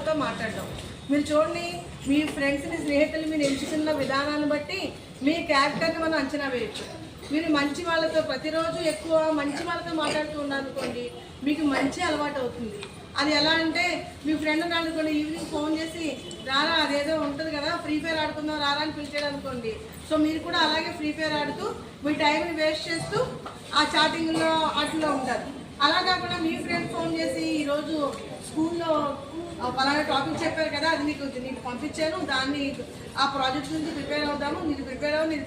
వాళ్ళతో మాట్లాడడం. మీరు చూడండి, మీ ఫ్రెండ్స్ని స్నేహితులు మీరు ఎంచుకున్న విధానాన్ని బట్టి మీ క్యారెక్టర్ని మనం అంచనా వేయచ్చు. మీరు మంచి వాళ్ళతో ప్రతిరోజు ఎక్కువ మంచి వాళ్ళతో మాట్లాడుతూ ఉన్నారనుకోండి, మీకు మంచి అలవాటు అవుతుంది. అది ఎలా అంటే, మీ ఫ్రెండ్ అనుకోండి, ఈవినింగ్ ఫోన్ చేసి రారా అదేదో ఉంటుంది కదా ఫ్రీ ఫైర్ ఆడుకుందాం రారా అని పిలిచాడు అనుకోండి, సో మీరు కూడా అలాగే ఫ్రీ ఫైర్ ఆడుతూ మీ టైంని వేస్ట్ చేస్తూ ఆ చాటింగ్లో వాటిలో ఉంటారు. అలా కాకుండా మీ ఫ్రెండ్ ఫోన్ చేసి ఈరోజు స్కూల్లో పలానా టాపిక్ చెప్పారు కదా, అది నీకు పంపించాను, దాన్ని ఆ ప్రాజెక్ట్ నుంచి ప్రిపేర్ అవుదాము, నేను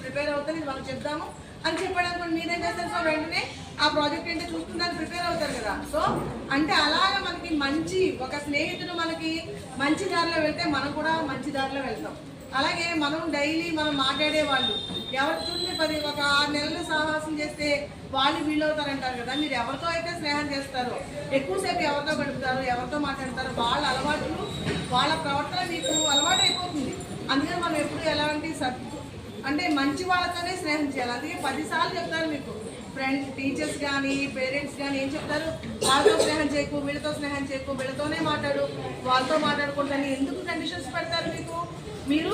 ప్రిపేర్ అవుతాను, ఇది వాళ్ళకి చెప్దాము అని చెప్పాడు అనుకోండి, మీరేం చేస్తారు? సో వెంటనే ఆ ప్రాజెక్ట్ ఏంటో చూసుకుని దాన్ని ప్రిపేర్ అవుతారు కదా. సో అంటే అలాగా మనకి మంచి ఒక స్నేహితుడు మనకి మంచి దారిలో వెళ్తే మనం కూడా మంచి దారిలో వెళ్తాం. అలాగే మనం డైలీ మనం మాట్లాడే వాళ్ళు ఎవరు చూడండి, ఒక 6 నెలలు సాహసం చేస్తే వాళ్ళు వీళ్ళు అవుతారంటారు కదా. మీరు ఎవరితో అయితే స్నేహం చేస్తారో, ఎక్కువసేపు ఎవరితో గడుపుతారో, ఎవరితో మాట్లాడతారో, వాళ్ళ అలవాట్లు వాళ్ళ ప్రవర్తన మీకు అలవాటు అయిపోతుంది. అందుకని మనం ఎప్పుడు ఎలాంటి అంటే మంచి వాళ్ళతోనే స్నేహం చేయాలి. అందుకే 10 సార్లు చెప్తారు మీకు ఫ్రెండ్స్, టీచర్స్ కానీ పేరెంట్స్ కానీ ఏం చెప్తారు, వాళ్ళతో స్నేహం చేయకు, వీళ్ళతో స్నేహం చేయకు, వీళ్ళతోనే మాట్లాడు, వాళ్ళతో మాట్లాడుకుంటాను. ఎందుకు కండిషన్స్ పెడతారు మీకు? మీరు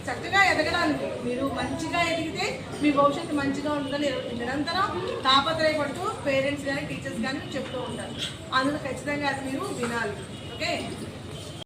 చక్కగా ఎదగడానికి, మీరు మంచిగా ఎదిగితే మీ భవిష్యత్తు మంచిగా ఉంటుందని నిరంతరం తాపత్రయపడుతూ పేరెంట్స్ కానీ టీచర్స్ కానీ చెప్తూ ఉంటారు. అందులో ఖచ్చితంగా అది మీరు వినాలి. ఓకే.